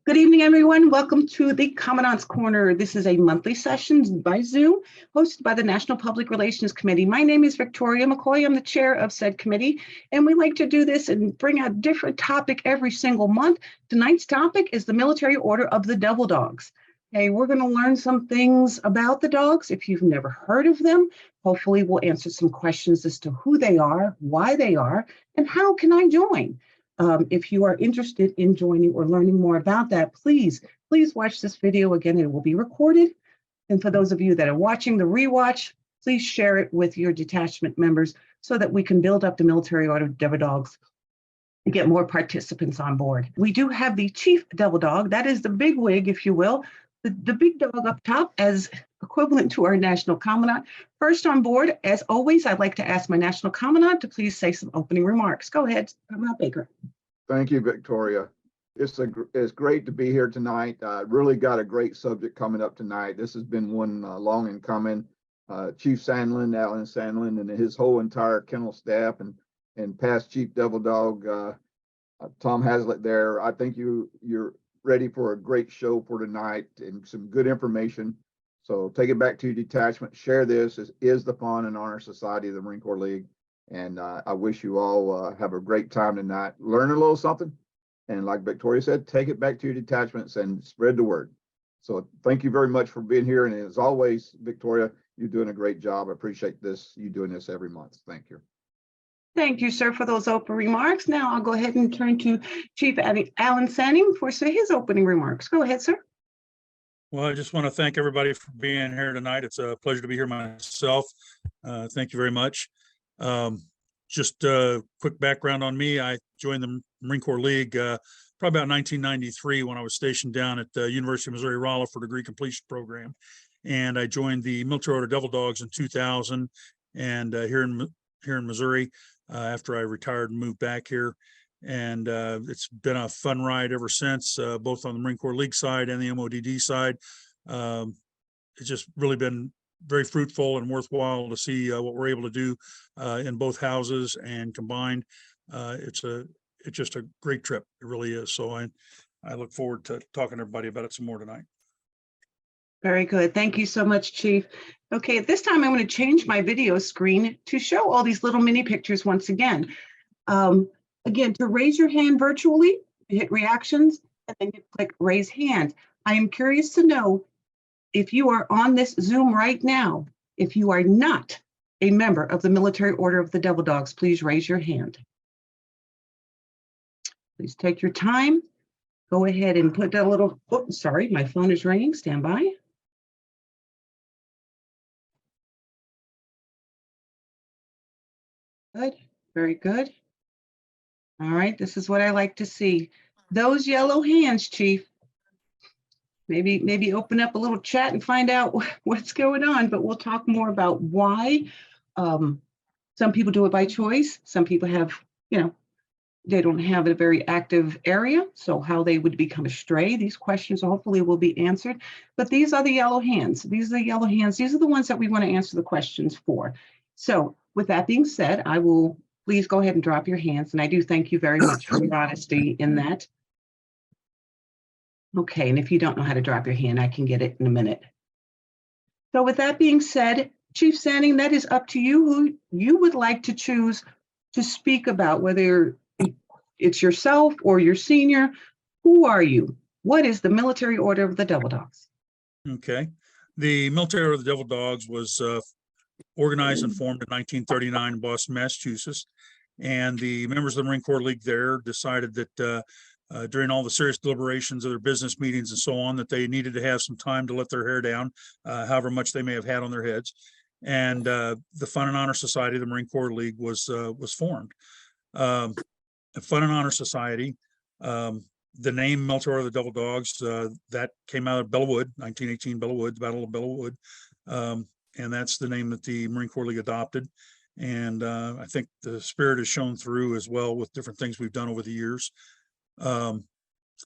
Good evening, everyone. Welcome to the Commandant's Corner. This is a monthly session by Zoom hosted by the National Public Relations Committee. My name is Victoria McCoy. I'm the chair of said committee, and we like to do this and bring out a different topic every single month. Tonight's topic is the military order of the devil dogs. Okay, we're going to learn some things about the dogs. If you've never heard of them, hopefully we'll answer some questions as to who they are, why they are, and how can I join. If you are interested in joining or learning more about that, please watch this video. Again, it will be recorded. And for those of you that are watching the rewatch, please share it with your detachment members so that we can build up the military order of devil dogs and get more participants on board. We do have the chief devil dog. That is the big wig, if you will, the big dog up top as equivalent to our national commandant. First on board, as always, I'd like to ask my national commandant to please say some opening remarks. Go ahead, Commandant Baker. Thank you, Victoria. It's great to be here tonight. Really got a great subject coming up tonight. This has been one long in coming. Chief Sandlin, Alan Sandlin, and his whole entire kennel staff and past Chief Devil Dog, Tom Hazlitt there. I think you're ready for a great show for tonight and some good information. So take it back to your detachment. Share this. Is the Fun and Honor Society of the Marine Corps League. And I wish you all have a great time tonight. Learn a little something. And like Victoria said, take it back to your detachments and spread the word. So thank you very much for being here. And as always, Victoria, you're doing a great job. I appreciate you doing this every month. Thank you. Thank you, sir, for those opening remarks. Now I'll go ahead and turn to Chief Alan Sanning for his opening remarks. Go ahead, sir. Well, I just want to thank everybody for being here tonight. It's a pleasure to be here myself. Thank you very much. Just a quick background on me. I joined the Marine Corps League probably about 1993 when I was stationed down at the University of Missouri-Rolla for degree completion program. And I joined the Military Order Devil Dogs in 2000 and here in Missouri after I retired and moved back here. And it's been a fun ride ever since, both on the Marine Corps League side and the MODD side. It's just really been very fruitful and worthwhile to see what we're able to do in both houses and combined. It's just a great trip. It really is. So I look forward to talking to everybody about it some more tonight. Very good. Thank you so much, Chief. Okay, at this time, I'm going to change my video screen to show all these little mini pictures once again. Again, to raise your hand virtually, hit reactions, and then you click raise hand. I am curious to know if you are on this Zoom right now, if you are not a member of the Military Order of the Devil Dogs, please raise your hand. Please take your time. Go ahead and put that little, oh, sorry, my phone is ringing. Stand by. Good, very good. All right, this is what I like to see. Those yellow hands, Chief. Maybe open up a little chat and find out what's going on, but we'll talk more about why. Some people do it by choice. Some people have, they don't have a very active area, so how they would become a stray. These questions hopefully will be answered, but these are the yellow hands. These are the yellow hands. These are the ones that we want to answer the questions for. So with that being said, I will please go ahead and drop your hands, and I do thank you very much for your honesty in that. Okay, and if you don't know how to drop your hand, I can get it in a minute. So with that being said, Chief Sanning, that is up to you who you would like to choose to speak about, whether it's yourself or your senior. Who are you? What is the Military Order of the Devil Dogs? Okay. The Military Order of the Devil Dogs was organized and formed in 1939 in Boston, Massachusetts. And the members of the Marine Corps League there decided that during all the serious deliberations of their business meetings and so on, that they needed to have some time to let their hair down, however much they may have had on their heads. And the Fun and Honor Society of the Marine Corps League was formed. The Fun and Honor Society, the name Military Order of the Devil Dogs, that came out of Bellawood, 1918 Bellawood, the Battle of Bellawood. And that's the name that the Marine Corps League adopted. And I think the spirit has shown through as well with different things we've done over the years.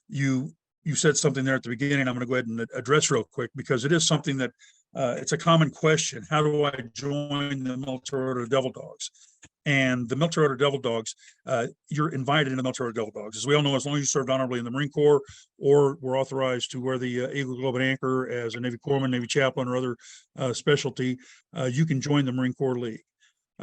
You said something there at the beginning. I'm going to go ahead and address real quick because it is something that it's a common question. How do I join the Military Order of Devil Dogs? And the military order Devil Dogs, you're invited into military order Devil Dogs. As we all know, as long as you served honorably in the Marine Corps or were authorized to wear the Eagle Globe and Anchor as a Navy corpsman, Navy chaplain, or other specialty, you can join the Marine Corps League.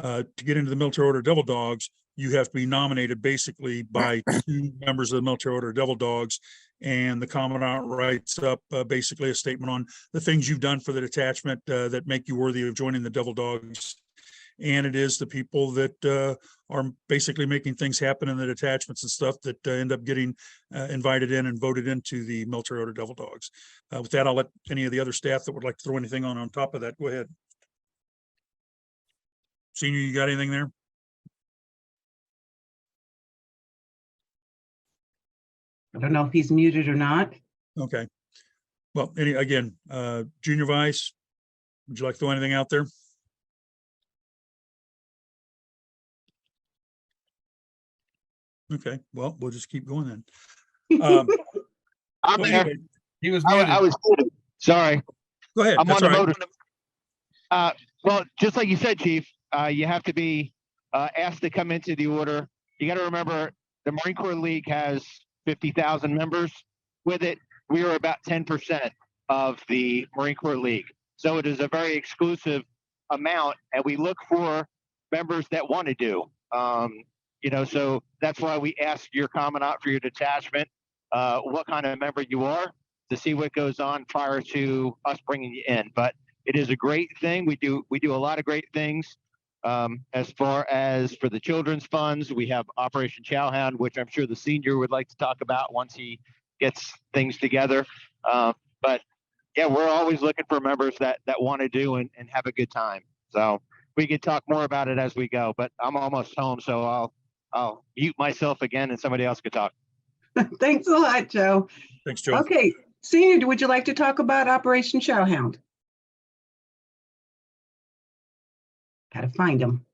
To get into the military order Devil Dogs, you have to be nominated basically by 2 members of the military order Devil Dogs, and the commandant writes up basically a statement on the things you've done for the detachment that make you worthy of joining the Devil Dogs. And it is the people that are basically making things happen in the detachments and stuff that end up getting invited in and voted into the military order Devil Dogs. With that, I'll let any of the other staff that would like to throw anything on top of that, go ahead. Senior, you got anything there? I don't know if he's muted or not. Okay. Well, again, Junior Vice, would you like to throw anything out there? Okay, well, we'll just keep going then. I'm Well, there. anyway, He was I muted. was muted. Sorry. go ahead. I'm That's on all the right. motor. Well, just like you said, Chief, you have to be asked to come into the order. You got to remember the Marine Corps League has 50,000 members. With it, we are about 10% of the Marine Corps League. So it is a very exclusive amount, and we look for members that want to do. So that's why we ask your commandant for your detachment, what kind of member you are, to see what goes on prior to us bringing you in. But it is a great thing. We do a lot of great things. As far as for the children's funds, we have Operation Chowhound, which I'm sure the senior would like to talk about once he gets things together. But yeah, we're always looking for members that want to do and have a good time. So we could talk more about it as we go, but I'm almost home, so I'll mute myself again and somebody else could talk. Thanks a lot, Joe. Thanks, Joe. Okay, Senior, would you like to talk about Operation Chowhound? Gotta find him.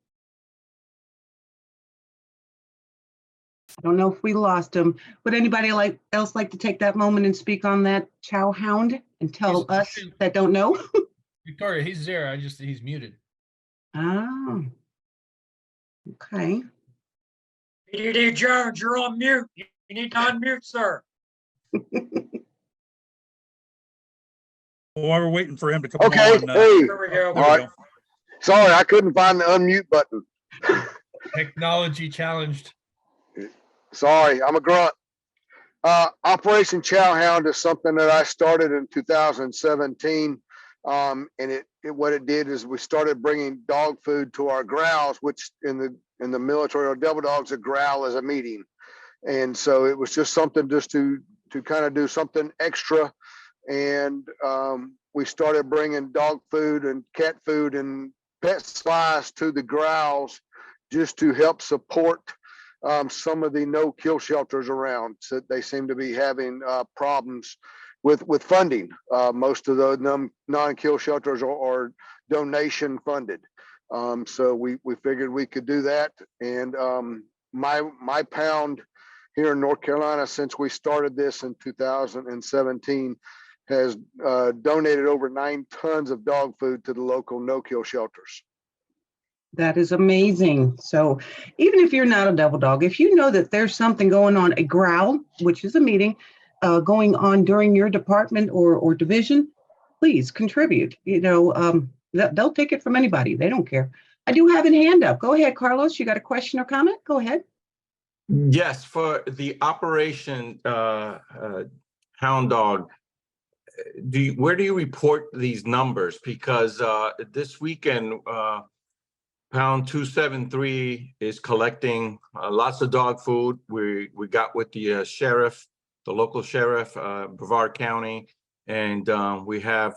I don't know if we lost him. Would anybody else like to take that moment and speak on that Chowhound and tell us that don't know? Victoria, he's there. He's muted. Oh, okay. PDD Jones, you're on mute. You need to unmute, sir. While we're waiting for him to come Okay, on. hey, There we go. There we All go. sorry, I couldn't find the unmute button. Technology challenged. Sorry, I'm a grunt. Operation Chowhound is something that I started in 2017. And what it did is we started bringing dog food to our growls, which in the military or Devil Dogs, a growl is a meeting. And so it was just something just to kind of do something extra. And we started bringing dog food and cat food and pet supplies to the growls just to help support some of the no-kill shelters around. So they seem to be having problems with funding. Most of the non-kill shelters are donation funded. So we figured we could do that. And my pound here in North Carolina, since we started this in 2017, has donated over 9 tons of dog food to the local no-kill shelters. That is amazing. So even if you're not a Devil Dog, if you know that there's something going on, a growl, which is a meeting, going on during your department or division, please contribute. They'll take it from anybody. They don't care. I do have a hand up. Go ahead, Carlos. You got a question or comment? Go ahead. Yes, for the Operation Hound Dog, where do you report these numbers? Because this weekend, Pound 273 is collecting lots of dog food. We got with the sheriff, the local sheriff, Brevard County, and we have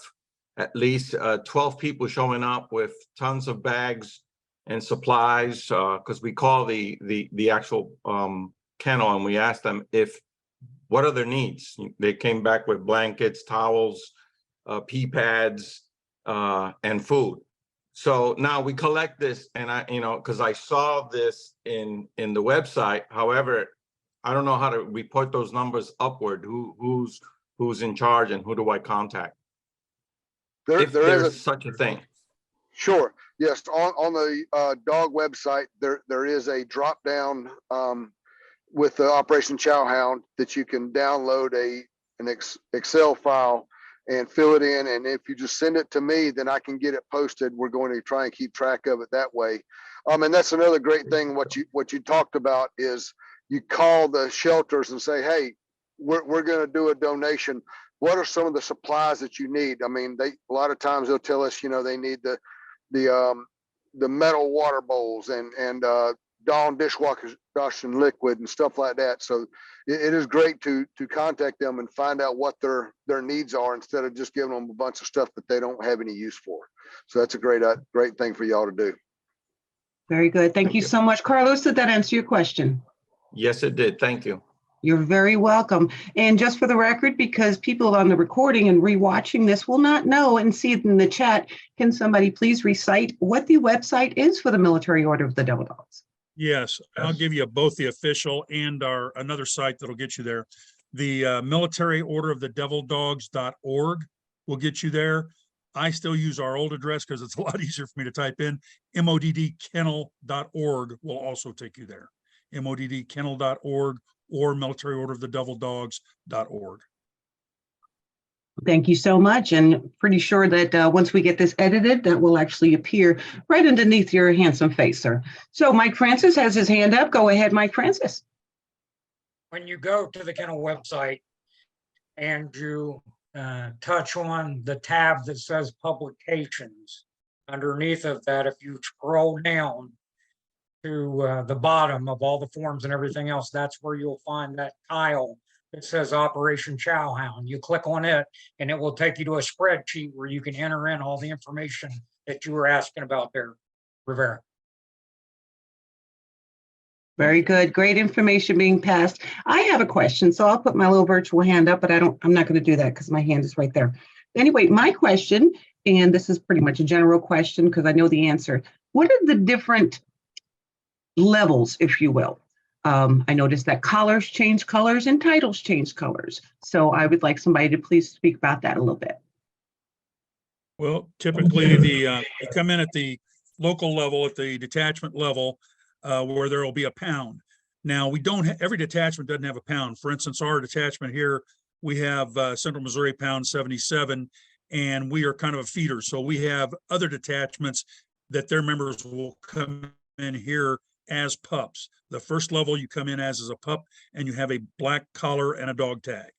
at least 12 people showing up with tons of bags and supplies, because we call the actual kennel and we asked them what are their needs. They came back with blankets, towels, pee pads, and food. So now we collect this, and because I saw this in the website. However, I don't know how to report those numbers upward. Who's in charge and who do I contact? If there's such a thing. Sure. Yes. On the dog website, there is a drop down with the Operation Chow Hound that you can download an Excel file and fill it in. And if you just send it to me, then I can get it posted. We're going to try and keep track of it that way. And that's another great thing. What you talked about is you call the shelters and say, hey, we're going to do a donation. What are some of the supplies that you need? I mean, a lot of times they'll tell us, they need the metal water bowls and Dawn dishwashing liquid and stuff like that. So it is great to contact them and find out what their needs are instead of just giving them a bunch of stuff that they don't have any use for. So that's a great thing for y'all to do. Very good. Thank Thank you you. so much. Carlos, did that answer your question? Yes, it did. Thank you. You're very welcome. And just for the record, because people on the recording and rewatching this will not know and see it in the chat, can somebody please recite what the website is for the Military Order of the Devil Dogs? Yes, I'll give you both the official and another site that'll get you there. The Military Order of the Devil Dogs.org will get you there. I still use our old address because it's a lot easier for me to type in. moddkennel.org will also take you there. moddkennel.org or Military Order of the Devil Dogs.org. Thank you so much. And pretty sure that once we get this edited, that will actually appear right underneath your handsome face, sir. So Mike Francis has his hand up. Go ahead, Mike Francis. When you go to the kennel website and you touch on the tab that says publications, underneath of that, if you scroll down to the bottom of all the forms and everything else, that's where you'll find that tile that says Operation Chow Hound. You click on it and it will take you to a spreadsheet where you can enter in all the information that you were asking about there, Rivera. Very good. Great information being passed. I have a question, so I'll put my little virtual hand up, but I'm not going to do that because my hand is right there. Anyway, my question, and this is pretty much a general question because I know the answer. What are the different levels, if you will? I noticed that collars change colors and titles change colors. So I would like somebody to please speak about that a little bit. Well, typically you come in at the local level, at the detachment level, where there will be a pound. Now we don't every detachment doesn't have a pound. For instance, our detachment here, we have Central Missouri Pound 77, and we are kind of a feeder. So we have other detachments that their members will come in here as pups. The first level you come in as is a pup, and you have a black collar and a dog tag.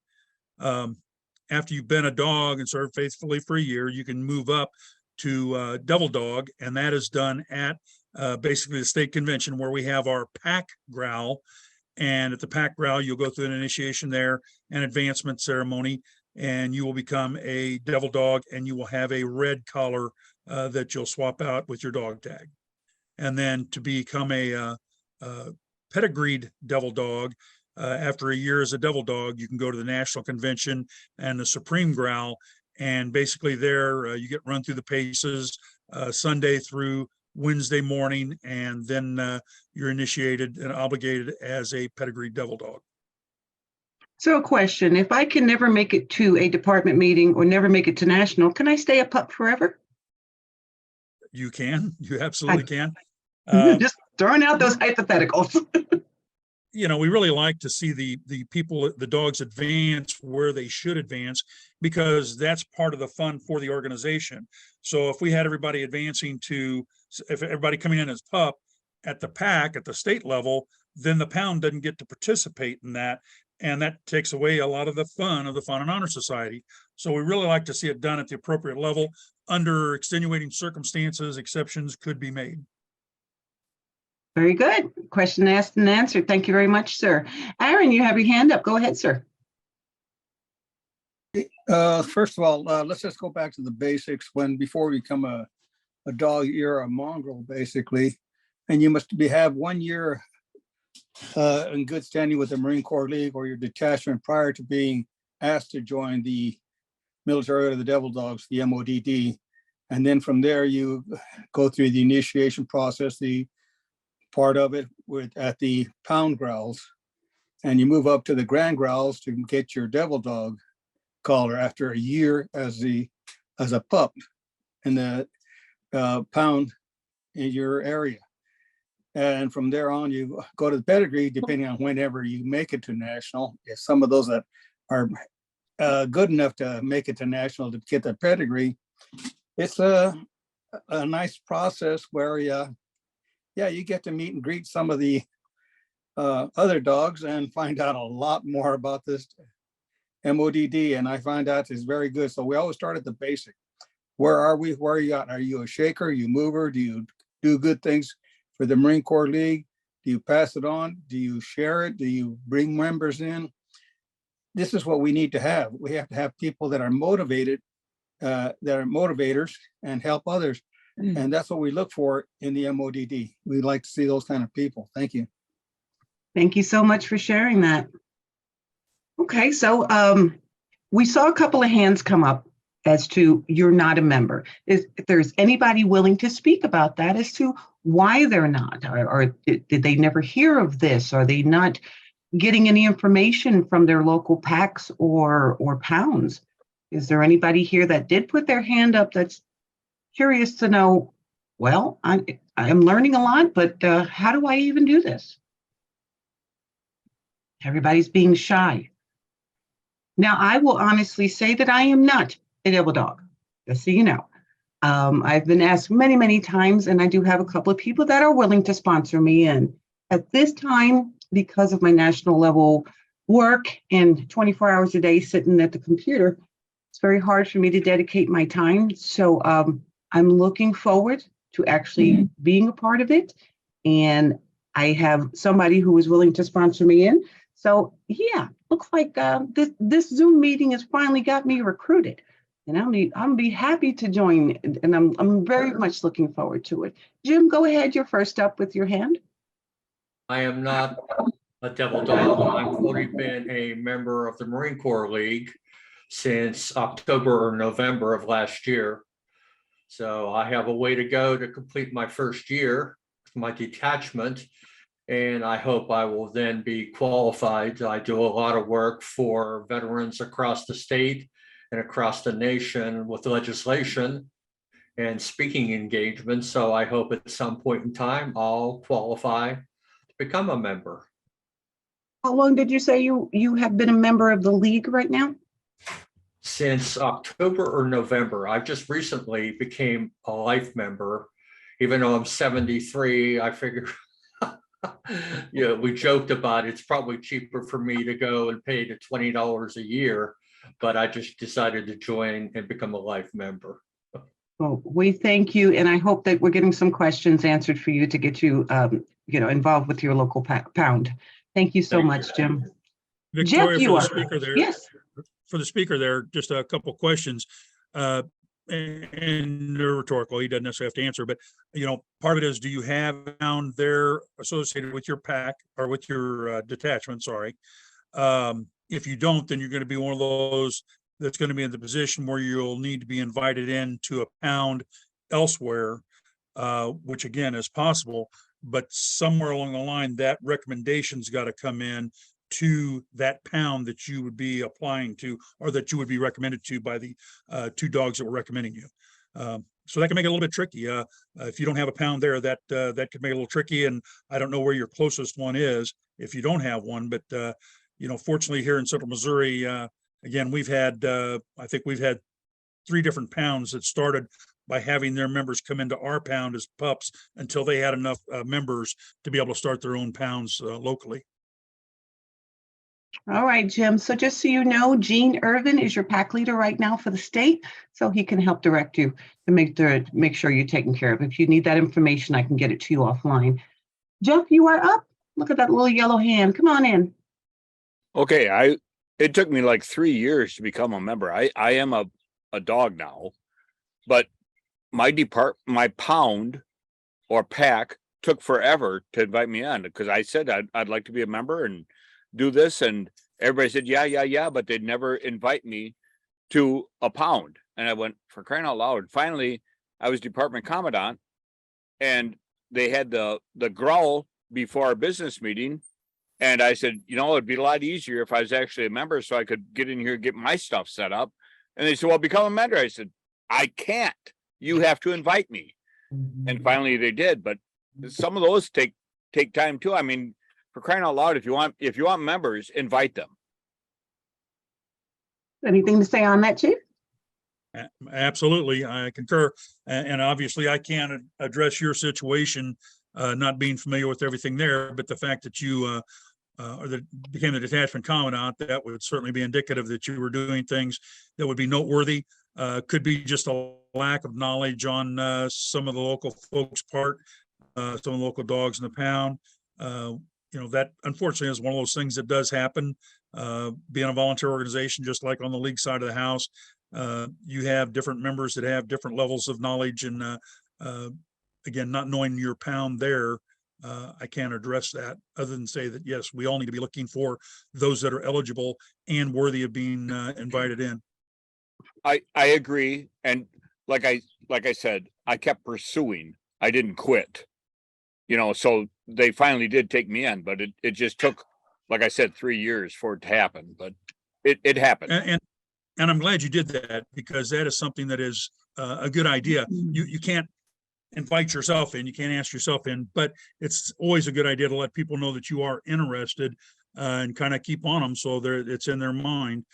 After you've been a dog and served faithfully for a year, you can move up to Devil Dog, and that is done at basically the state convention where we have our pack growl. And at the pack growl, you'll go through an initiation there, an advancement ceremony, and you will become a Devil Dog, and you will have a red collar that you'll swap out with your dog tag. And then to become a pedigreed Devil Dog, after a year as a Devil Dog, you can go to the national convention and the Supreme Growl. And basically there you get run through the paces Sunday through Wednesday morning, and then you're initiated and obligated as a pedigreed Devil Dog. So a question, if I can never make it to a department meeting or never make it to national, can I stay a pup forever? You can, you absolutely can. Just throwing out those hypotheticals. We really like to see the people, the dogs advance where they should advance, because that's part of the fun for the organization. So if we had everybody advancing if everybody coming in as pup at the pack at the state level, then the pound doesn't get to participate in that. And that takes away a lot of the fun of the Fun and Honor Society. So we really like to see it done at the appropriate level. Under extenuating circumstances, exceptions could be made. Very good. Question asked and answered. Thank you very much, sir. Aaron, you have your hand up. Go ahead, sir. First of all, let's just go back to the basics. Before we become a dog, you're a mongrel, basically, and you must have 1 year in good standing with the Marine Corps League or your detachment prior to being asked to join the Military Order of the Devil Dogs, the MODD. And then from there, you go through the initiation process, the part of it at the pound growls, and you move up to the grand growls to get your Devil Dog collar after a year as a pup. And pound in your area. And from there on, you go to the pedigree, depending on whenever you make it to national. If some of those that are good enough to make it to national to get the pedigree, it's a nice process where you get to meet and greet some of the other dogs and find out a lot more about this MODD. And I find out it's very good. So we always start at the basic. Where are we? Where are you at? Are you a shaker? Are you a mover? Do you do good things for the Marine Corps League? Do you pass it on? Do you share it? Do you bring members in? This is what we need to have. We have to have people that are motivated, that are motivators and help others. And that's what we look for in the MODD. We like to see those kind of people. Thank you. Thank you so much for sharing that. Okay, so we saw a couple of hands come up as to you're not a member. If there's anybody willing to speak about that as to why they're not, or did they never hear of this? Are they not getting any information from their local packs or pounds? Is there anybody here that did put their hand up that's curious to know, well, I'm learning a lot, but how do I even do this? Everybody's being shy. Now, I will honestly say that I am not a devil dog, just so you know. I've been asked many, many times, and I do have a couple of people that are willing to sponsor me in. At this time, because of my national level work and 24 hours a day sitting at the computer, it's very hard for me to dedicate my time. So I'm looking forward to actually being a part of it. And I have somebody who is willing to sponsor me in. So yeah, looks like this Zoom meeting has finally got me recruited. And I'll be happy to join, and I'm very much looking forward to it. Jim, go ahead. You're first up with your hand. I am not a devil dog. I've only been a member of the Marine Corps League since October or November of last year. So I have a way to go to complete my first year, my detachment, and I hope I will then be qualified. I do a lot of work for veterans across the state and across the nation with legislation and speaking engagements. So I hope at some point in time, I'll qualify to become a member. How long did you say you have been a member of the league right now? Since October or November. I just recently became a life member. Even though I'm 73, I figure, we joked about it's probably cheaper for me to go and pay the $20 a year, but I just decided to join and become a life member. Well, we thank you, and I hope that we're getting some questions answered for you to get you, involved with your local pound. Thank you so Thank much, Jim. Victoria, Jeff, for the speaker there. Yes. For the speaker there, just a couple questions. And they're rhetorical. He doesn't necessarily have to answer, but part of it is, do you have found there associated with your pack or with your detachment? Sorry. If you don't, then you're going to be one of those that's going to be in the position where you'll need to be invited into a pound elsewhere, which again is possible, but somewhere along the line, that recommendation's got to come in to that pound that you would be applying to, or that you would be recommended to by the two dogs that were recommending you. So that can make it a little bit tricky. If you don't have a pound there, that could make it a little tricky. And I don't know where your closest one is if you don't have one, but fortunately here in Central Missouri, again, we've had, I think we've had 3 different pounds that started by having their members come into our pound as pups until they had enough members to be able to start their own pounds locally. All right, Jim. So just so you know, Gene Irvin is your pack leader right now for the state, so he can help direct you to make sure you're taken care of. If you need that information, I can get it to you offline. Jeff, you are up. Look at that little yellow hand. Come on in. Okay, it took me like 3 years to become a member. I am a dog now, but my pound or pack took forever to invite me on, because I said I'd like to be a member and do this, and everybody said yeah, but they'd never invite me to a pound. And I went, for crying out loud. Finally, I was department commandant, and they had the growl before our business meeting, and I said, it'd be a lot easier if I was actually a member, so I could get in here and get my stuff set up. And they said, well, become a member. I said, I can't. You have to invite me. And finally they did, but some of those take time too. I mean, for crying out loud, if you want members, invite them. Anything to say on that, Chief? Absolutely, I concur. And obviously I can't address your situation, not being familiar with everything there, but the fact that you or that became the detachment commandant, that would certainly be indicative that you were doing things that would be noteworthy. Could be just a lack of knowledge on some of the local folks' part, some of the local dogs in the pound. That unfortunately is one of those things that does happen. Being a volunteer organization, just like on the league side of the house, you have different members that have different levels of knowledge, and again, not knowing your pound there, I can't address that other than say that, yes, we all need to be looking for those that are eligible and worthy of being invited in. I agree. And like I said, I kept pursuing. I didn't quit. So they finally did take me in, but it just took, like I said, 3 years for it to happen, but it happened. And I'm glad you did that, because that is something that is a good idea. You can't invite yourself in, you can't ask yourself in, but it's always a good idea to let people know that you are interested and kind of keep on them so it's in their mind.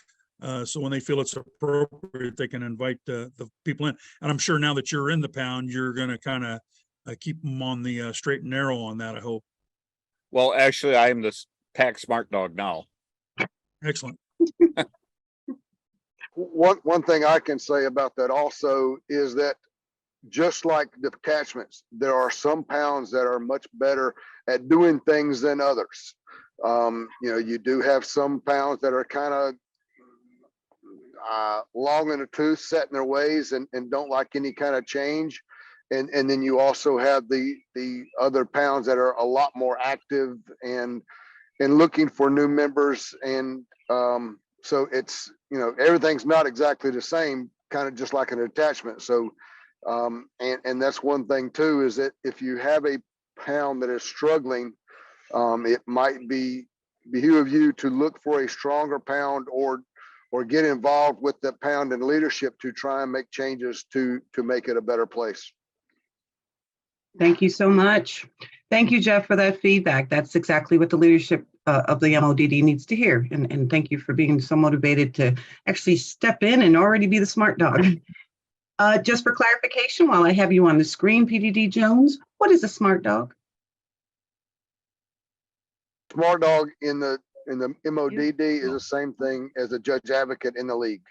So when they feel it's appropriate, they can invite the people in. And I'm sure now that you're in the pound, you're going to kind of keep them on the straight and narrow on that, I hope. Well, actually, I am the pack smart dog now. Excellent. One thing I can say about that also is that just like the detachments, there are some pounds that are much better at doing things than others. You do have some pounds that are kind of long in the tooth, set in their ways, and don't like any kind of change. And then you also have the other pounds that are a lot more active and looking for new members. And so it's, everything's not exactly the same, kind of just like an attachment. So and that's one thing too, is that if you have a pound that is struggling, it might behoove you to look for a stronger pound or get involved with the pound and leadership to try and make changes to make it a better place. Thank you so much. Thank you, Jeff, for that feedback. That's exactly what the leadership of the MODD needs to hear. And thank you for being so motivated to actually step in and already be the smart dog. Just for clarification, while I have you on the screen, PDD Jones, what is a smart dog? Smart dog in the MODD is the same thing as a judge advocate in the league.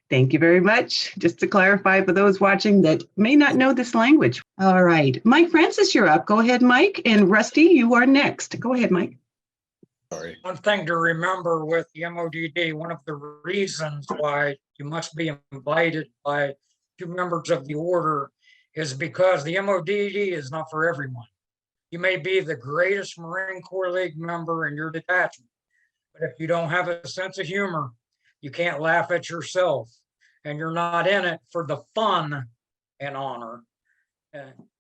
Thank you very much. Just to clarify for those watching that may not know this language. All right, Mike Francis, you're up. Go ahead, Mike. And Rusty, you are next. Go ahead, Mike. Sorry. One thing to remember with the MODD, one of the reasons why you must be invited by 2 members of the order is because the MODD is not for everyone. You may be the greatest Marine Corps League member in your detachment, but if you don't have a sense of humor, you can't laugh at yourself, and you're not in it for the fun and honor,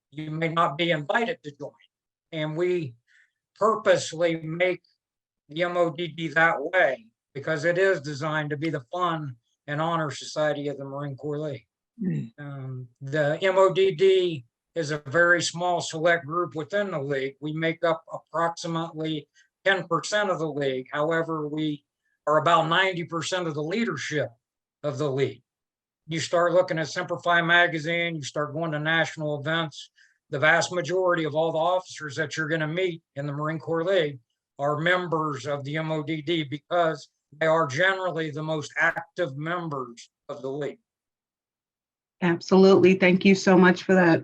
you may not be invited to join. And we purposely make the MODD that way because it is designed to be the fun and honor society of the Marine Corps League. The MODD is a very small select group within the league. We make up approximately 10% of the league. However, we are about 90% of the leadership of the league. You start looking at Simplify magazine, you start going to national events, the vast majority of all the officers that you're going to meet in the Marine Corps League are members of the MODD because they are generally the most active members of the league. Absolutely. Thank you so much for that.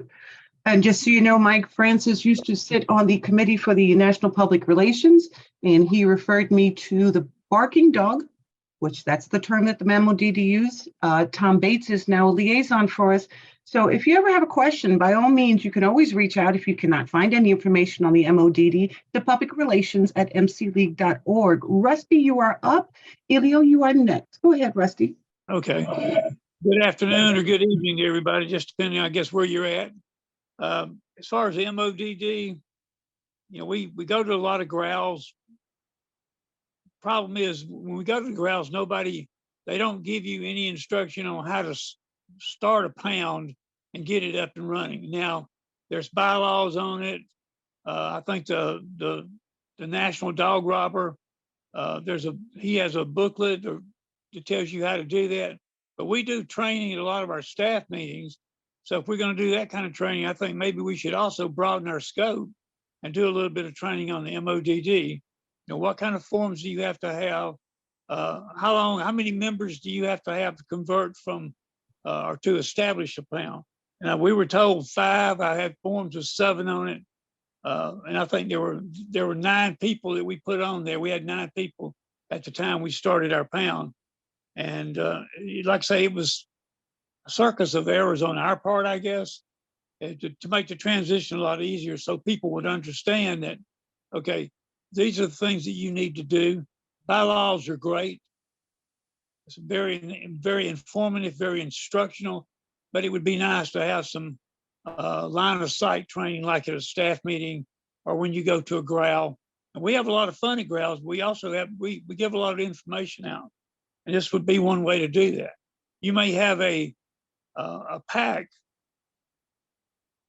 And just so you know, Mike Francis used to sit on the committee for the National Public Relations, and he referred me to the barking dog, which that's the term that the MODD use. Tom Bates is now a liaison for us. So if you ever have a question, by all means, you can always reach out if you cannot find any information on the MODD to publicrelations@mcleague.org. Rusty, you are up. Elio, you are next. Go ahead, Rusty. Okay. Good afternoon or good evening to everybody, just depending, I guess, where you're at. As far as the MODD, we go to a lot of growls. Problem is, when we go to the growls, they don't give you any instruction on how to start a pound and get it up and running. Now, there's bylaws on it. I think the National Dog Robber, he has a booklet that tells you how to do that. But we do training at a lot of our staff meetings. So if we're going to do that kind of training, I think maybe we should also broaden our scope and do a little bit of training on the MODD. You know, what kind of forms do you have to have? How many members do you have to convert from or to establish a pound? Now, we were told 5. I had forms with 7 on it. And I think there were 9 people that we put on there. We had 9 people at the time we started our pound. And like I say, it was a circus of errors on our part, I guess, to make the transition a lot easier so people would understand that, okay, these are the things that you need to do. Bylaws are great. It's very, very informative, very instructional, but it would be nice to have some line of sight training like at a staff meeting or when you go to a growl. And we have a lot of fun at growls. We also have, we give a lot of information out. And this would be one way to do that. You may have a pack,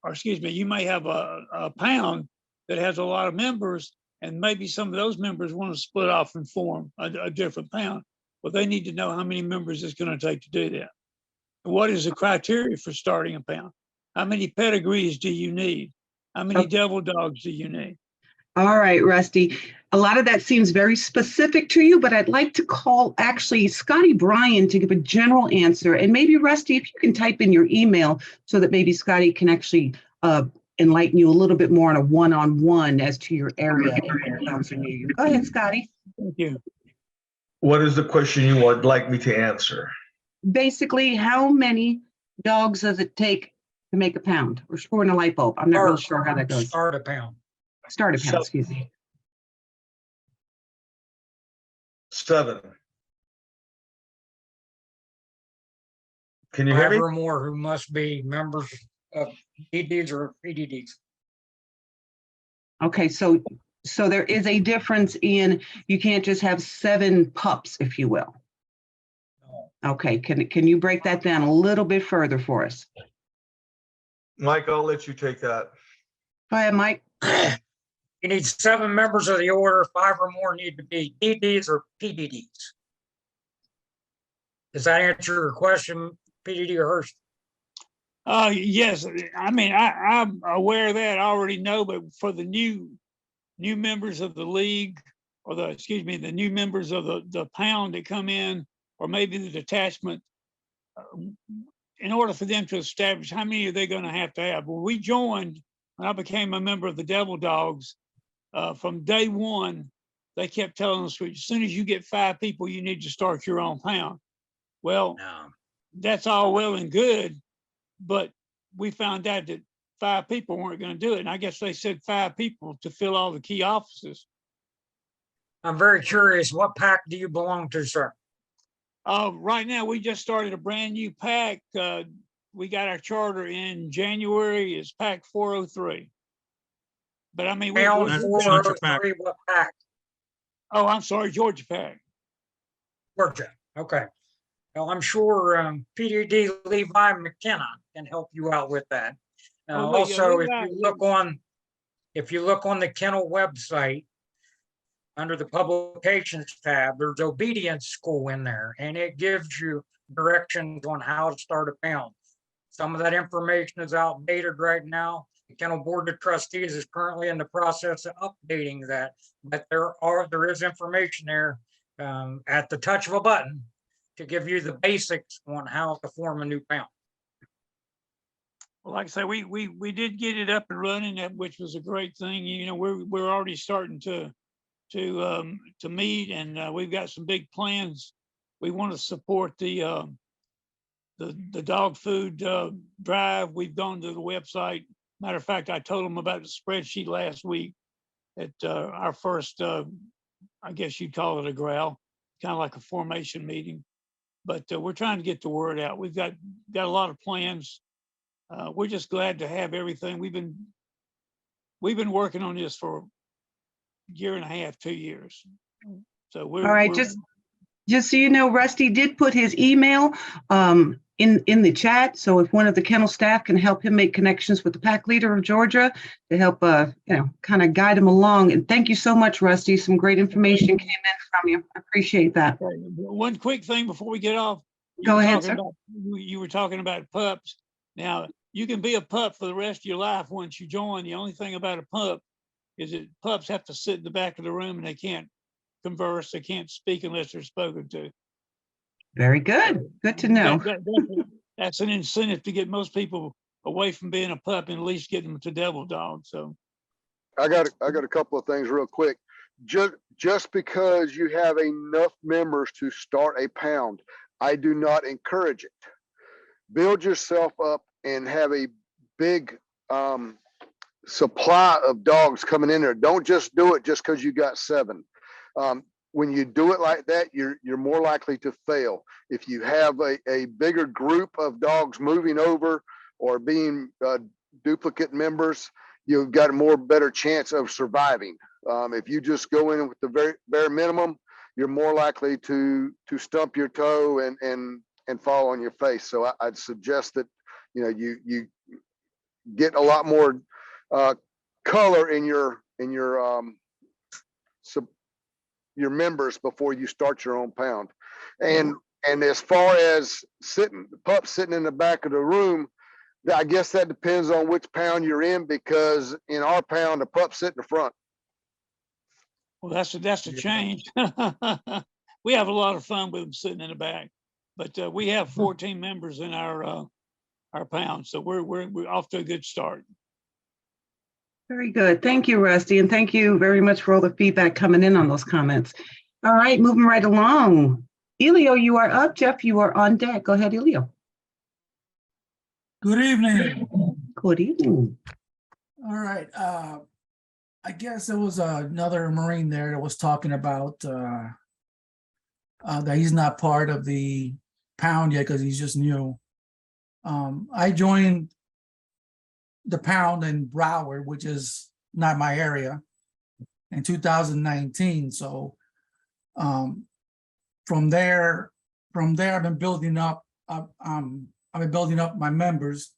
or excuse me, you may have a pound that has a lot of members, and maybe some of those members want to split off and form a different pound. Well, they need to know how many members it's going to take to do that. What is the criteria for starting a pound? How many pedigrees do you need? How many devil dogs do you need? All right, Rusty. A lot of that seems very specific to you, but I'd like to call actually Scotty Bryan to give a general answer. And maybe Rusty, if you can type in your email so that maybe Scotty can actually enlighten you a little bit more on a one-on-one as to your area and pounds are near you. Go ahead, Scotty. Thank you. What is the question you would like me to answer? Basically, how many dogs does it take to make a pound or screwing a light bulb? I'm not really sure how that goes. Start a pound. Start a pound, excuse me. 7. Can you hear 5 me? or more who must be members of DDs or PDDs. Okay, so there is a difference in, you can't just have 7 pups, if you will. Okay, can you break that down a little bit further for us? Mike, I'll let you take that. Go ahead, Mike. You need 7 members of the order. 5 or more need to be DDs or PDDs. Does that answer your question, PDD or Hurst? Yes, I mean, I'm aware of that. I already know, but for the new members of the league, or the new members of the pound that come in, or maybe the detachment, in order for them to establish how many are they going to have. When we joined, when I became a member of the Devil Dogs, from day one, they kept telling us, as soon as you get 5 people, you need to start your own pound. Well, that's all well and good, but we found out that 5 people weren't going to do it. And I guess they said 5 people to fill all the key offices. I'm very curious, what pack do you belong to, sir? Right now, we just started a brand new pack. We got our charter in January. It's pack 403. But I mean, what pack? Oh, I'm sorry, Georgia pack. Georgia. Okay. Well, I'm sure PDD Levi McKenna can help you out with that. Also, if you look on the kennel website, under the publications tab, there's obedience school in there, and it gives you directions on how to start a pound. Some of that information is outdated right now. The Kennel Board of Trustees is currently in the process of updating that, but there is information there at the touch of a button to give you the basics on how to form a new pound. Well, like I say, we did get it up and running, which was a great thing. You know, we're already starting to meet, and we've got some big plans. We want to support the dog food drive. We've gone to the website. Matter of fact, I told them about the spreadsheet last week at our first, I guess you'd call it a growl, kind of like a formation meeting. But we're trying to get the word out. We've got a lot of plans. We're just glad to have everything. We've been working on this for a year and a half, 2 years. So All right, Just so you know, Rusty did put his email in the chat. So if one of the kennel staff can help him make connections with the pack leader of Georgia to help, kind of guide him along. And thank you so much, Rusty. Some great information came in from you. I appreciate that. One quick thing before we get off. Go ahead, sir. You were talking about pups. Now, you can be a pup for the rest of your life once you join. The only thing about a pup is that pups have to sit in the back of the room and they can't converse. They can't speak unless they're spoken to. Very good. Good to know. That's an incentive to get most people away from being a pup and at least get them to devil dog. So I got a couple of things real quick. Just because you have enough members to start a pound, I do not encourage it. Build yourself up and have a big supply of dogs coming in there. Don't just do it just because you got 7. When you do it like that, you're more likely to fail. If you have a bigger group of dogs moving over or being duplicate members, you've got a better chance of surviving. If you just go in with the bare minimum, you're more likely to stump your toe and fall on your face. So I'd suggest that you get a lot more color in your members before you start your own pound. And as far as pups sitting in the back of the room, I guess that depends on which pound you're in, because in our pound, the pups sit in the front. well, that's a change. We have a lot of fun with them sitting in the back, but we have 14 members in our pound, so we're off to a good start. Very good. Thank you, Rusty. And thank you very much for all the feedback coming in on those comments. All right, moving right along. Elio, you are up. Jeff, you are on deck. Go ahead, Elio. Good evening. Good evening. All right. I guess there was another Marine there that was talking about that he's not part of the pound yet because he's just new. I joined the pound in Broward, which is not my area, in 2019. So from there, I've been building up. I've been building up my members.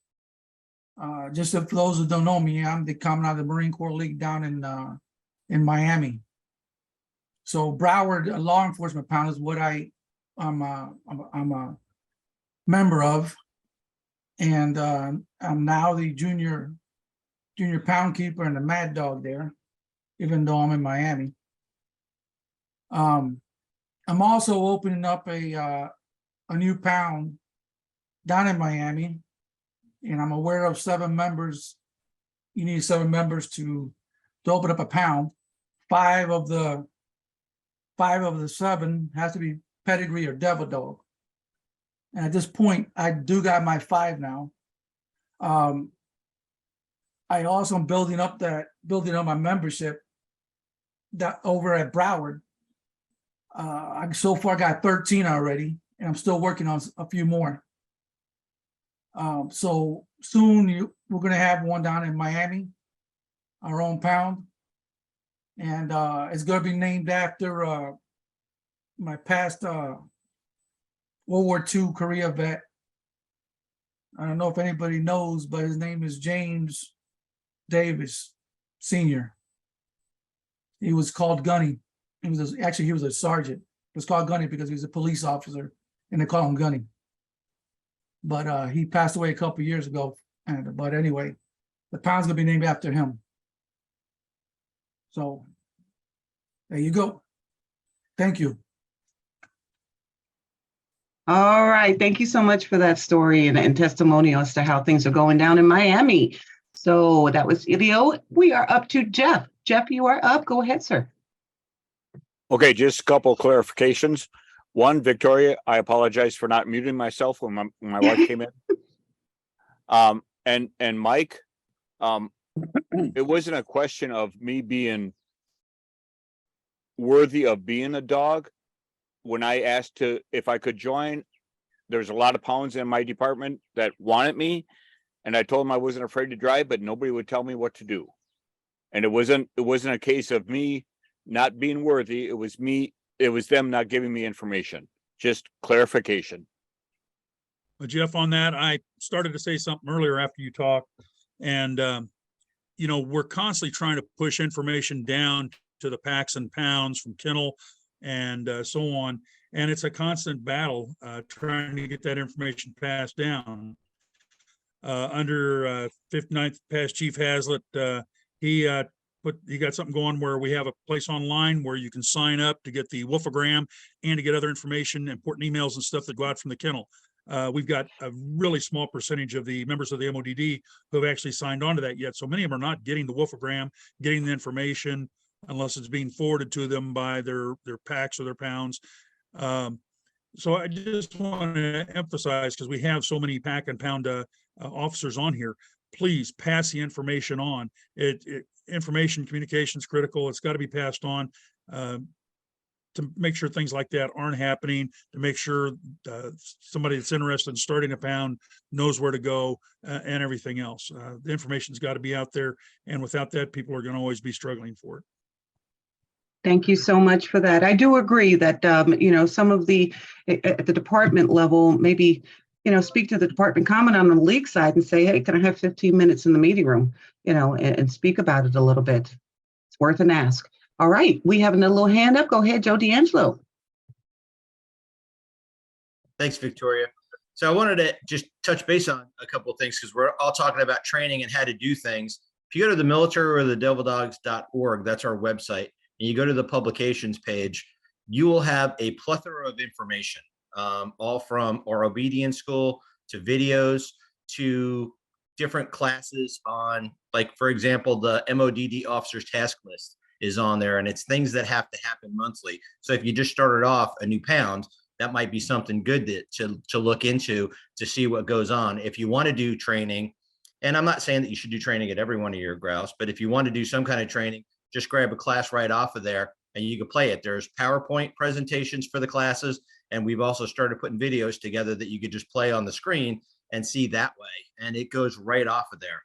Just for those who don't know me, I'm the Commandant of the Marine Corps League down in Miami. So Broward Law Enforcement Pound is what I'm a member of. And I'm now the junior pound keeper and the mad dog there, even though I'm in Miami. I'm also opening up a new pound down in Miami, and I'm aware of 7 members. You need 7 members to open up a pound. 5 of the 7 has to be pedigree or devil dog. And at this point, I do got my 5 now. I also am building up my membership that over at Broward. I so far got 13 already, and I'm still working on a few more. So soon we're gonna have one down in Miami, our own pound, and it's gonna be named after my past World War II Korea vet. I don't know if anybody knows, but his name is James Davis Sr. He was called Gunny. He was a sergeant. He was called Gunny because he was a police officer, and they call him Gunny. But he passed away a couple years ago. But anyway, the pound's gonna be named after him. So there you go. Thank you. All right. Thank you so much for that story and testimonial as to how things are going down in Miami. So that was Elio. We are up to Jeff. Jeff, you are up. Go ahead, sir. Okay, just a couple of clarifications. One, Victoria, I apologize for not muting myself when my wife came in. And Mike, it wasn't a question of me being worthy of being a dog. When I asked if I could join, there's a lot of pounds in my department that wanted me, and I told them I wasn't afraid to drive, but nobody would tell me what to do. And it wasn't a case of me not being worthy. It was me it was them not giving me information, just clarification. Jeff, on that, I started to say something earlier after you talked. And, you know, we're constantly trying to push information down to the packs and pounds from kennel and so on. And it's a constant battle trying to get that information passed down. Under 59th past Chief Hazlitt, he got something going where we have a place online where you can sign up to get the wolfogram and to get other information, important emails and stuff that go out from the kennel. We've got a really small percentage of the members of the MODD who have actually signed on to that yet. So many of them are not getting the wolfogram, getting the information unless it's being forwarded to them by their packs or their pounds. So I just want to emphasize, because we have so many pack and pound officers on here, please pass the information on. Information communication is critical. It's got to be passed on to make sure things like that aren't happening, to make sure somebody that's interested in starting a pound knows where to go and everything else. The information's got to be out there. And without that, people are going to always be struggling for it. Thank you so much for that. I do agree that, you know, some of the, at the department level, maybe, you know, speak to the department commandant on the league side and say, hey, can I have 15 minutes in the meeting room, you know, and speak about it a little bit. It's worth an ask. All right, we have another little hand up. Go ahead, Joe D'Angelo. Thanks, Victoria. So I wanted to just touch base on a couple of things because we're all talking about training and how to do things. If you go to the military or the devildogs.org, that's our website, and you go to the publications page, you will have a plethora of information, all from our obedience school to videos to different classes on, like, for example, the MODD officers task list is on there, and it's things that have to happen monthly. So if you just started off a new pound, that might be something good to look into to see what goes on. If you want to do training, and I'm not saying that you should do training at every one of your grouse, but if you want to do some kind of training, just grab a class right off of there and you can play it. There's PowerPoint presentations for the classes, and we've also started putting videos together that you could just play on the screen and see that way, and it goes right off of there.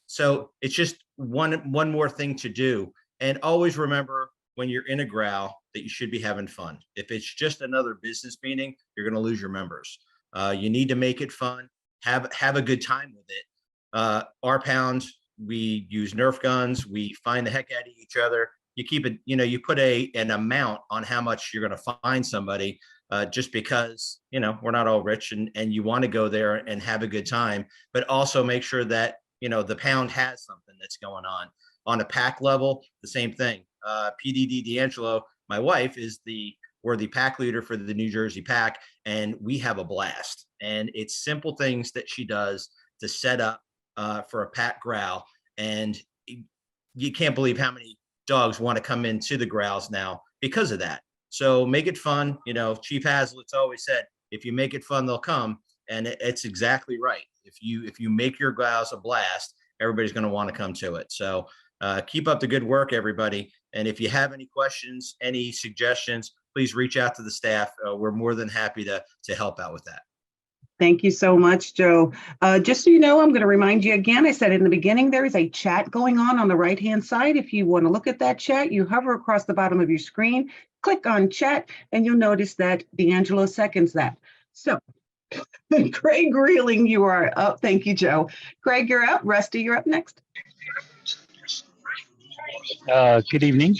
So it's just one more thing to do. And always remember, when you're in a growl, that you should be having fun. If it's just another business meeting, you're going to lose your members. You need to make it fun. Have a good time with it. Our pound, we use Nerf guns. We find the heck out of each other. You keep it, you know, you put an amount on how much you're going to find somebody, just because, you know, we're not all rich, and you want to go there and have a good time, but also make sure that, you know, the pound has something that's going on. On a pack level, the same thing. PDD D'Angelo, my wife, we're the pack leader for the New Jersey pack, and we have a blast. And it's simple things that she does to set up for a pack growl. And you can't believe how many dogs want to come into the growls now because of that. So make it fun. You know, Chief Hazlitt's always said, if you make it fun, they'll come. And it's exactly right. If you make your growls a blast, everybody's going to want to come to it. So keep up the good work, everybody. And if you have any questions, any suggestions, please reach out to the staff. We're more than happy to help out with that. Thank you so much, Joe. Just so you know, I'm going to remind you again, I said in the beginning, there is a chat going on the right-hand side. If you want to look at that chat, you hover across the bottom of your screen, click on chat, and you'll notice that D'Angelo seconds that. So Craig Reeling, you are up. Thank you, Joe. Craig, you're up. Rusty, you're up next. Good evening.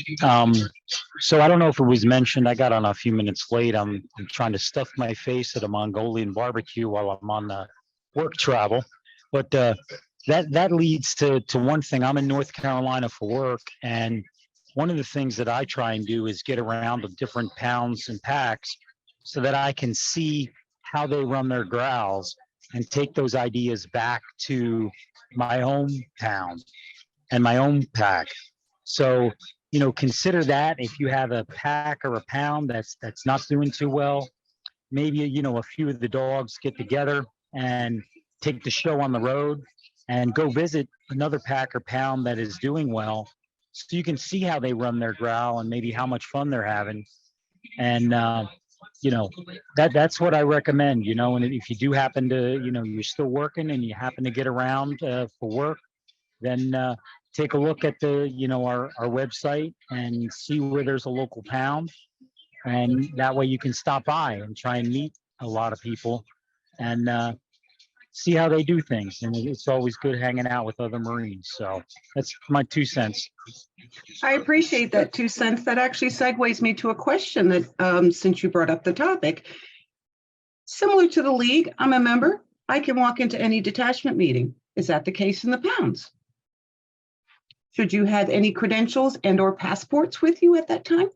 So I don't know if it was mentioned, I got on a few minutes late. I'm trying to stuff my face at a Mongolian barbecue while I'm on work travel. But that leads to one thing. I'm in North Carolina for work, and one of the things that I try and do is get around the different pounds and packs so that I can see how they run their growls and take those ideas back to my own pound and my own pack. So, you know, consider that if you have a pack or a pound that's not doing too well, maybe, you know, a few of the dogs get together and take the show on the road and go visit another pack or pound that is doing well, so you can see how they run their growl and maybe how much fun they're having. And, you know, that's what I recommend, you know. And if you do happen to, you know, you're still working and you happen to get around for work, then take a look at the, you know, our website and see where there's a local pound. And that way you can stop by and try and meet a lot of people and see how they do things. And it's always good hanging out with other Marines. So that's my 2 cents. I appreciate that 2 cents. That actually segues me to a question that, since you brought up the topic, similar to the League, I'm a member. I can walk into any detachment meeting. Is that the case in the Pounds? Should you have any credentials and or passports with you at that time?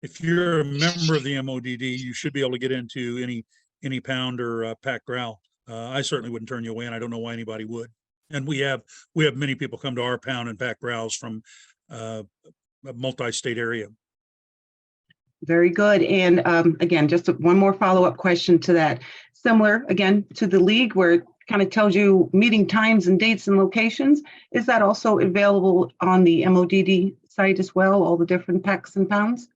If you're a member of the MODD, you should be able to get into any pound or pack growl. I certainly wouldn't turn you away, and I don't know why anybody would. And we have many people come to our pound and pack growls from a multi-state area. Very good. And again, just one more follow-up question to that. Similar, again, to the League, where it kind of tells you meeting times and dates and locations. Is that also available on the MODD site as well, all the different packs and pounds?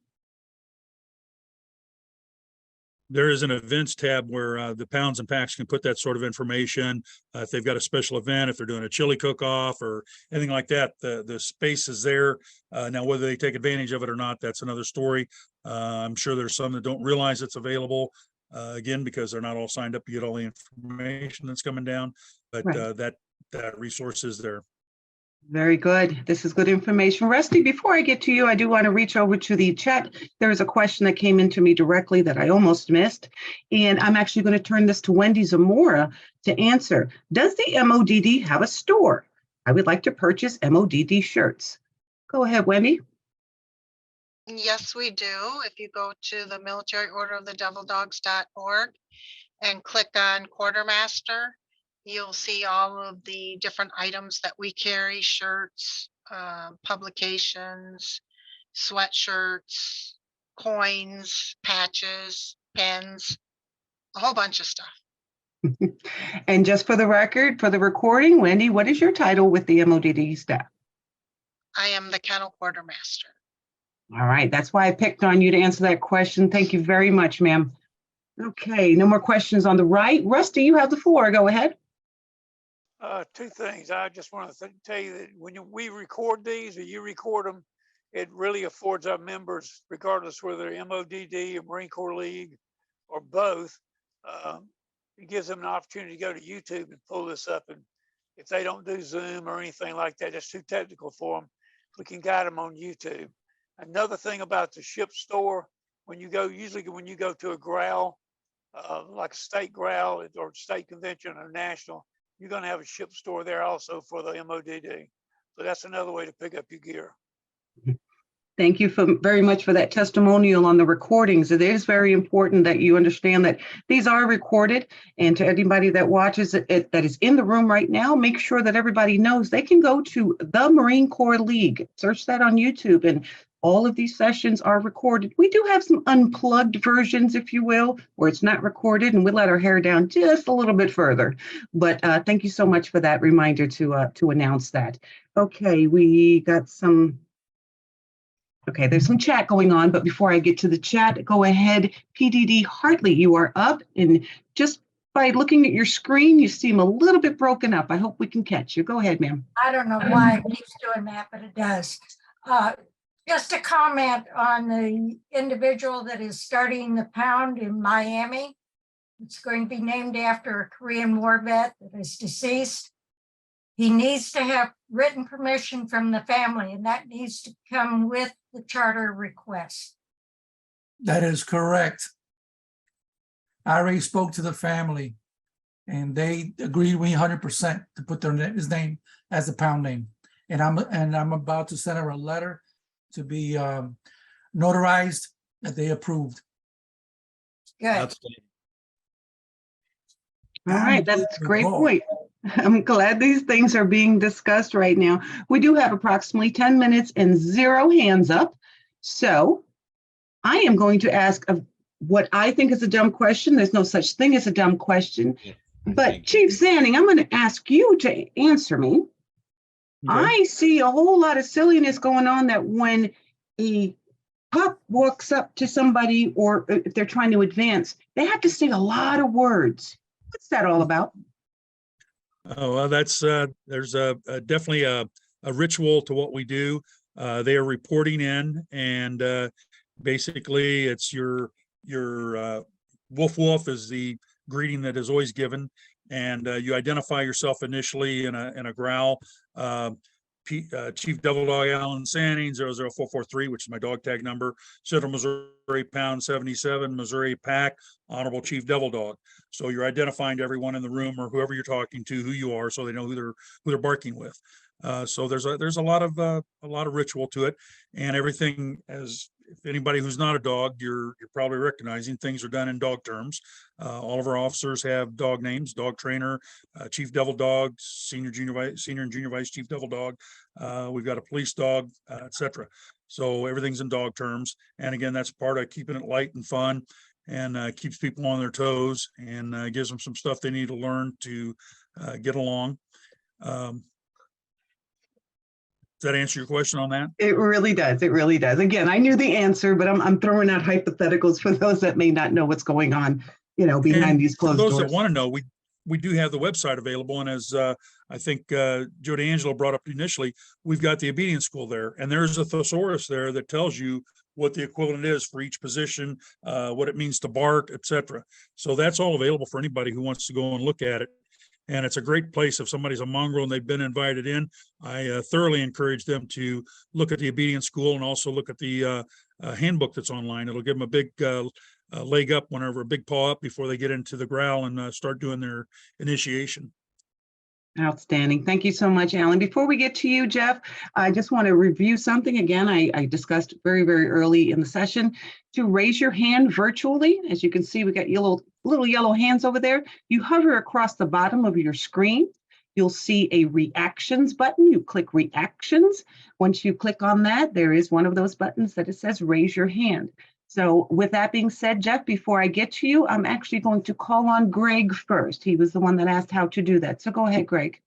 There is an events tab where the pounds and packs can put that sort of information. If they've got a special event, if they're doing a chili cook-off or anything like that, the space is there. Now, whether they take advantage of it or not, that's another story. I'm sure there's some that don't realize it's available, again, because they're not all signed up to get all the information that's coming down, but Right. that resource is there. Very good. This is good information. Rusty, before I get to you, I do want to reach over to the chat. There is a question that came into me directly that I almost missed. And I'm actually going to turn this to Wendy Zamora to answer. Does the MODD have a store? I would like to purchase MODD shirts. Go ahead, Wendy. Yes, we do. If you go to the military order of the devildogs.org and click on quartermaster, you'll see all of the different items that we carry: shirts, publications, sweatshirts, coins, patches, pens, a whole bunch of stuff. And just for the record, for the recording, Wendy, what is your title with the MODD staff? I am the kennel quartermaster. All right, that's why I picked on you to answer that question. Thank you very much, ma'am. Okay, no more questions on the right. Rusty, you have the floor. Go ahead. 2 things. I just want to tell you that when we record these or you record them, it really affords our members, regardless whether they're MODD or Marine Corps League or both, it gives them an opportunity to go to YouTube and pull this up. And if they don't do Zoom or anything like that, that's too technical for them, we can guide them on YouTube. Another thing about the ship store, usually when you go to a growl, like a state growl or state convention or national, you're going to have a ship store there also for the MODD. So that's another way to pick up your gear. Thank you very much for that testimonial on the recordings. It is very important that you understand that these are recorded. And to anybody that watches it that is in the room right now, make sure that everybody knows they can go to the Marine Corps League, search that on YouTube, and all of these sessions are recorded. We do have some unplugged versions, if you will, where it's not recorded and we let our hair down just a little bit further. But thank you so much for that reminder to announce that. Okay, we got some. Okay, there's some chat going on, but before I get to the chat, go ahead, PDD Hartley, you are up, and just by looking at your screen, you seem a little bit broken up. I hope we can catch you. Go ahead, ma'am. I don't know why it keeps doing that, but it does. Just a comment on the individual that is starting the pound in Miami. It's going to be named after a Korean War vet that is deceased. He needs to have written permission from the family, and that needs to come with the charter request. That is correct. I already spoke to the family and they agreed with me 100% to put his name as the pound name. And I'm about to send her a letter to be notarized that they approved. Good. All right, that's a great point. I'm glad these things are being discussed right now. We do have approximately 10 minutes and 0 hands up. So I am going to ask what I think is a dumb question. There's no such thing as a dumb question. But Chief Zanning, I'm going to ask you to answer me. Okay. I see a whole lot of silliness going on that when a pup walks up to somebody or if they're trying to advance, they have to say a lot of words. What's that all about? Oh, well, that's there's definitely a ritual to what we do. They are reporting in, and basically it's your woof woof is the greeting that is always given, and you identify yourself initially in a growl. Chief Devil Dog Alan Sanning, 00443, which is my dog tag number, Central Missouri Pound 77, Missouri Pack, Honorable Chief Devil Dog. So you're identifying to everyone in the room or whoever you're talking to who you are, so they know who they're barking with. So there's a lot of ritual to it, and everything, as if anybody who's not a dog, you're probably recognizing, things are done in dog terms. All of our officers have dog names: dog trainer, chief devil dog, senior and junior vice chief devil dog. We've got a police dog, etc. So everything's in dog terms, and again, that's part of keeping it light and fun, and keeps people on their toes, and gives them some stuff they need to learn to get along. Does that answer your question on that? It really does. It really does. Again, I knew the answer, but I'm throwing out hypotheticals for those that may not know what's going on, behind And these for closed those doors. that want to know, we do have the website available, and as I think Joe DeAngelo brought up initially, we've got the obedience school there, and there's a thesaurus there that tells you what the equivalent is for each position, what it means to bark, etc. So that's all available for anybody who wants to go and look at it. And it's a great place if somebody's a mongrel and they've been invited in. I thoroughly encourage them to look at the obedience school and also look at the handbook that's online. It'll give them a big leg up, whenever a big paw up, before they get into the growl and start doing their initiation. Outstanding. Thank you so much, Alan. Before we get to you, Jeff, I just want to review something. Again, I discussed very, very early in the session to raise your hand virtually. As you can see, we got little yellow hands over there. You hover across the bottom of your screen. You'll see a reactions button. You click reactions. Once you click on that, there is one of those buttons that it says raise your hand. So with that being said, Jeff, before I get to you, I'm actually going to call on Greg first. He was the one that asked how to do that. So go ahead, Greg.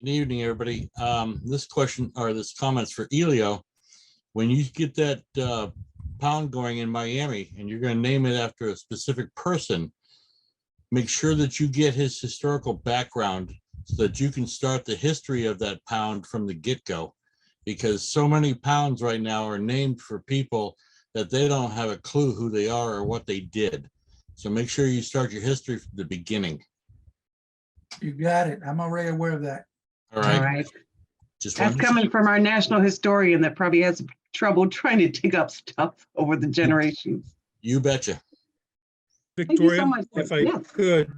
Good evening, everybody. This question, or this comment's for Elio. When you get that pound going in Miami and you're going to name it after a specific person, make sure that you get his historical background so that you can start the history of that pound from the get-go. Because so many pounds right now are named for people that they don't have a clue who they are or what they did. So make sure you start your history from the beginning. You got it. I'm already aware of that. All right. All right. Just That's coming from our national historian that probably has trouble trying to dig up stuff over the generations. You betcha. Victoria, so much. if I Yes. could,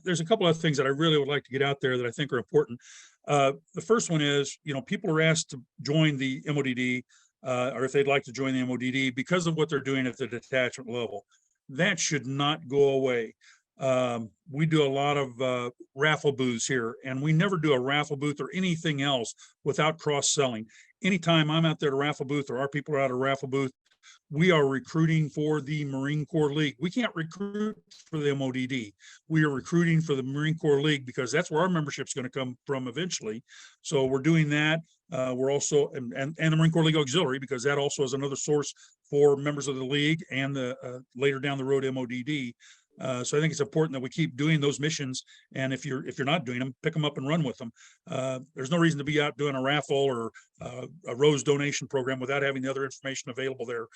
there's a couple of things that I really would like to get out there that I think are important. The first one is, people are asked to join the MODD, or if they'd like to join the MODD because of what they're doing at the detachment level. That should not go away. We do a lot of raffle booths here, and we never do a raffle booth or anything else without cross-selling. Anytime I'm out there at a raffle booth or our people are at a raffle booth, we are recruiting for the Marine Corps League. We can't recruit for the MODD. We are recruiting for the Marine Corps League because that's where our membership is going to come from eventually. So we're doing that. We're also, and the Marine Corps League Auxiliary, because that also is another source for members of the league and the later down the road MODD. So I think it's important that we keep doing those missions. And if you're not doing them, pick them up and run with them. There's no reason to be out doing a raffle or a rose donation program without having the other information available there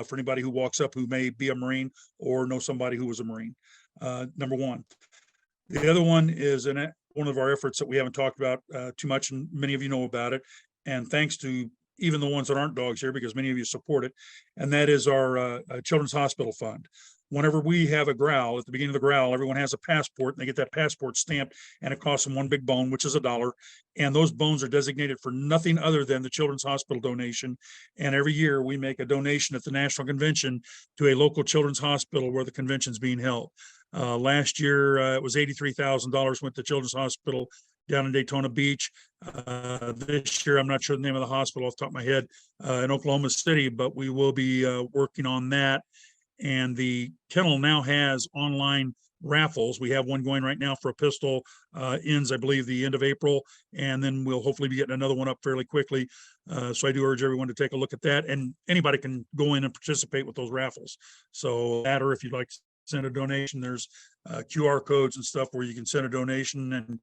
for anybody who walks up who may be a Marine or know somebody who was a Marine. Number one. The other one is one of our efforts that we haven't talked about too much, and many of you know about it. And thanks to even the ones that aren't dogs here, because many of you support it, and that is our Children's Hospital Fund. Whenever we have a growl, at the beginning of the growl, everyone has a passport, and they get that passport stamped, and it costs them one big bone, which is $1. And those bones are designated for nothing other than the Children's Hospital donation. And every year we make a donation at the National Convention to a local children's hospital where the convention's being held. Last year, it was $83,000 went to Children's Hospital down in Daytona Beach. This year, I'm not sure the name of the hospital off the top of my head in Oklahoma City, but we will be working on that. And the kennel now has online raffles. We have one going right now for a pistol, ends, I believe, the end of April, and then we'll hopefully be getting another one up fairly quickly. So I do urge everyone to take a look at that, and anybody can go in and participate with those raffles. So that, or if you'd like to send a donation, there's QR codes and stuff where you can send a donation and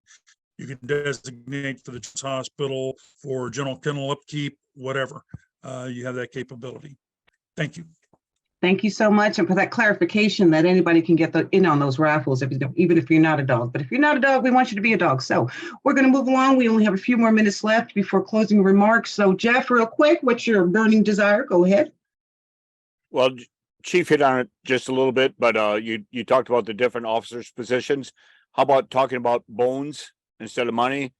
You can designate for the hospital, for general kennel upkeep, whatever. You have that capability. Thank you. Thank you so much. And for that clarification that anybody can get in on those raffles, even if you're not a dog. But if you're not a dog, we want you to be a dog. So we're going to move along. We only have a few more minutes left before closing remarks. So Jeff, real quick, what's your burning desire? Go ahead. Well, Chief hit on it just a little bit, but you talked about the different officers' positions. How about talking about bones instead of money?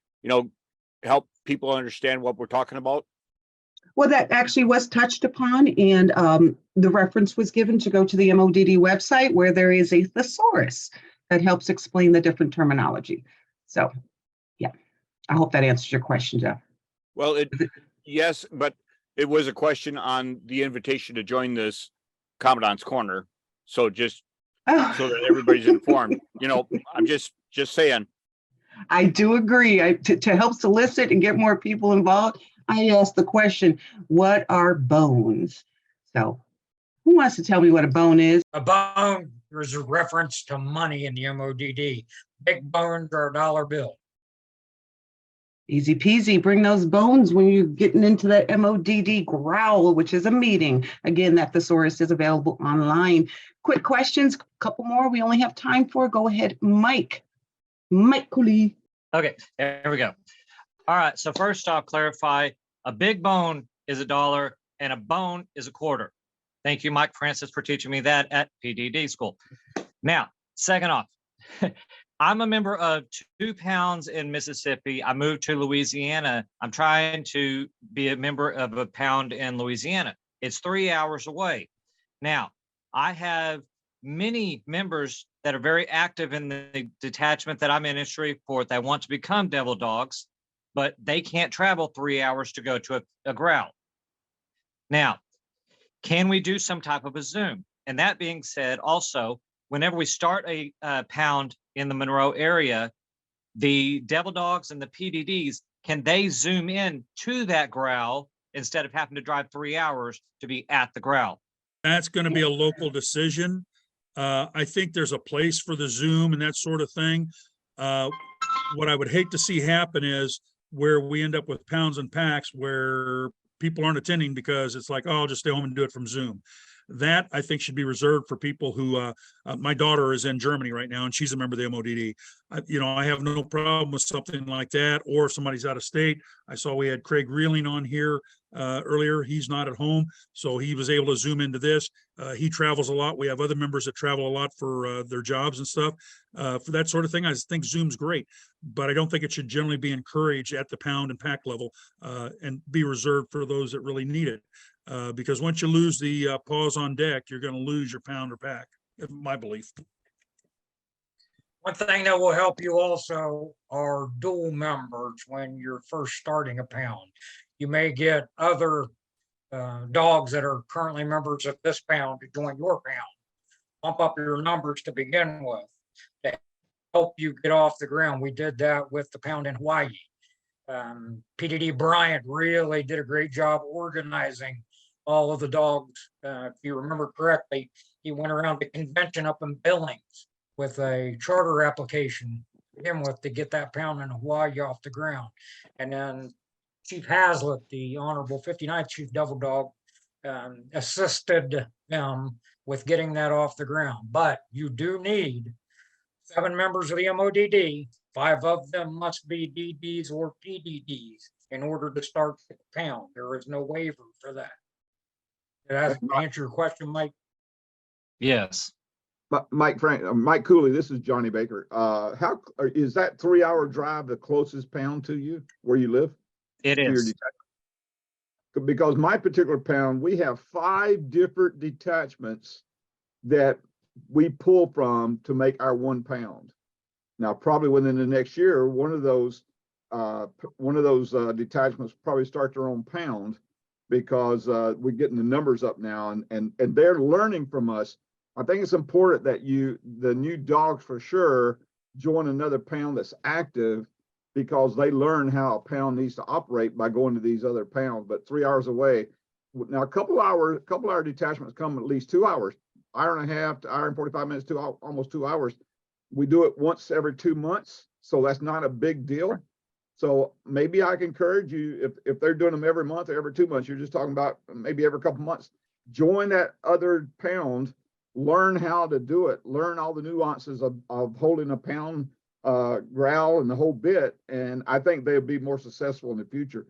Help people understand what we're talking about. Well, that actually was touched upon, and the reference was given to go to the MODD website where there is a thesaurus that helps explain the different terminology. So, yeah, I hope that answers your question, Jeff. Well, yes, but it was a question on the invitation to join this Commandant's Corner. So just so that everybody's informed, I'm just saying. I do agree. To help solicit and get more people involved, I asked the question, what are bones? So who wants to tell me what a bone is? A bone is a reference to money in the MODD. Big bones are a dollar bill. Easy peasy. Bring those bones when you're getting into that MODD growl, which is a meeting. Again, that thesaurus is available online. Quick questions, a couple more we only have time for. Go ahead, Mike. Mike Cooley. Okay, there we go. All right, so first I'll clarify, a big bone is $1 and a bone is a quarter. Thank you, Mike Francis, for teaching me that at PDD school. Now, second off, I'm a member of 2 Pounds in Mississippi. I moved to Louisiana. I'm trying to be a member of a Pound in Louisiana. It's 3 hours away. Now, I have many members that are very active in the detachment that I'm in industry for. They want to become devil dogs, but they can't travel 3 hours to go to a growl. Now, can we do some type of a Zoom? And that being said, also, whenever we start a pound in the Monroe area, the devil dogs and the PDDs, can they Zoom in to that growl instead of having to drive 3 hours to be at the growl? That's going to be a local decision. I think there's a place for the Zoom and that sort of thing. What I would hate to see happen is where we end up with pounds and packs where people aren't attending because it's like, oh, I'll just stay home and do it from Zoom. That I think should be reserved for people who, my daughter is in Germany right now and she's a member of the MODD. I have no problem with something like that, or if somebody's out of state. I saw we had Craig Reeling on here earlier. He's not at home, so he was able to Zoom into this. He travels a lot. We have other members that travel a lot for their jobs and stuff. For that sort of thing, I think Zoom's great, but I don't think it should generally be encouraged at the pound and pack level and be reserved for those that really need it. Because once you lose the paws on deck, you're going to lose your pound or pack, my belief. One thing that will help you also are dual members when you're first starting a pound. You may get other dogs that are currently members of this pound to join your pound. Bump up your numbers to begin with to help you get off the ground. We did that with the pound in Hawaii. PDD Bryant really did a great job organizing all of the dogs. If you remember correctly, he went around the convention up in Billings with a charter application to get that pound in Hawaii off the ground. And then Chief Hazlitt, the Honorable 59th Chief Devil Dog, assisted them with getting that off the ground. But you do need 7 members of the MODD. 5 of them must be DDs or PDDs in order to start the pound. There is no waiver for that. Did I answer your question, Mike? Yes. Mike Cooley, this is Johnny Baker. How is that 3-hour drive the closest pound to you where you live? It is. Because my particular pound, we have 5 different detachments that we pull from to make our 1 pound. Now, probably within the next year, one of those detachments probably start their own pound because we're getting the numbers up now, and they're learning from us. I think it's important that the new dogs for sure, join another pound that's active, because they learn how a pound needs to operate by going to these other pounds. But 3 hours away, now a couple hour detachments come at least 2 hours, hour and a half to hour and 45 minutes to almost 2 hours. We do it once every 2 months. So that's not a big deal. So maybe I can encourage you, if they're doing them every month or every 2 months, you're just talking about maybe every couple months, join that other pound, learn how to do it, learn all the nuances of holding a pound growl and the whole bit. And I think they'll be more successful in the future.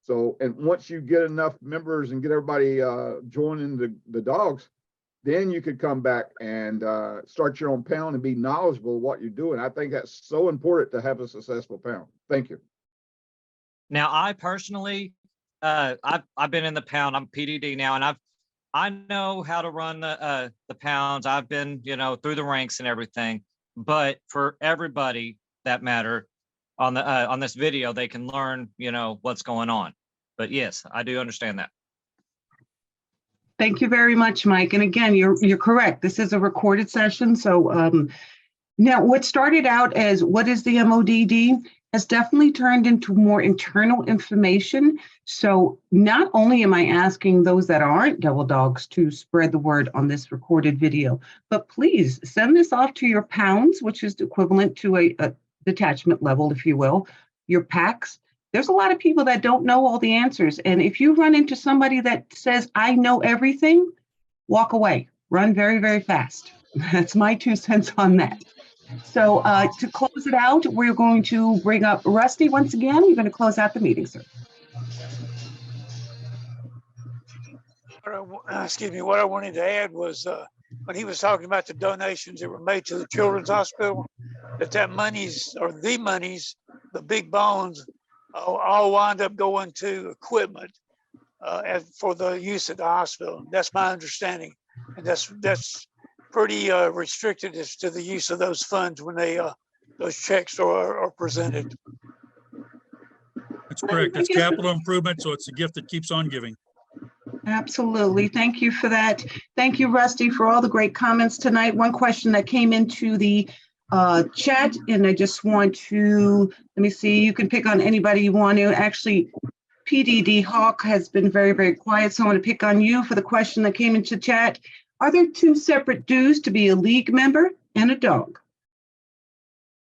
So, and once you get enough members and get everybody joining the dogs, then you could come back and start your own pound and be knowledgeable of what you're doing. I think that's so important to have a successful pound. Thank you. Now, I personally, I've been in the pound. I'm PDD now, and I know how to run the pounds. I've been, through the ranks and everything. But for everybody that matter on this video, they can learn, what's going on. But yes, I do understand that. Thank you very much, Mike. And again, you're correct. This is a recorded session. So now what started out as what is the MODD has definitely turned into more internal information. So not only am I asking those that aren't devil dogs to spread the word on this recorded video, but please send this off to your pounds, which is equivalent to a detachment level, if you will, your packs. There's a lot of people that don't know all the answers. And if you run into somebody that says, I know everything, walk away, run very, very fast. That's my 2 cents on that. So to close it out, we're going to bring up Rusty once again. You're going to close out the meeting, sir. Excuse me, what I wanted to add was when he was talking about the donations that were made to the Children's Hospital, that monies, or the monies, the big bones, all wind up going to equipment for the use at the hospital. That's my understanding. And that's pretty restricted as to the use of those funds when those checks are presented. That's correct. It's capital improvement, so it's a gift that keeps on giving. Absolutely. Thank you for that. Thank you, Rusty, for all the great comments tonight. One question that came into the chat, and I just want to, let me see, you can pick on anybody you want to. Actually, PDD Hawk has been very, very quiet, so I want to pick on you for the question that came into chat. Are there 2 separate dues to be a league member and a dog?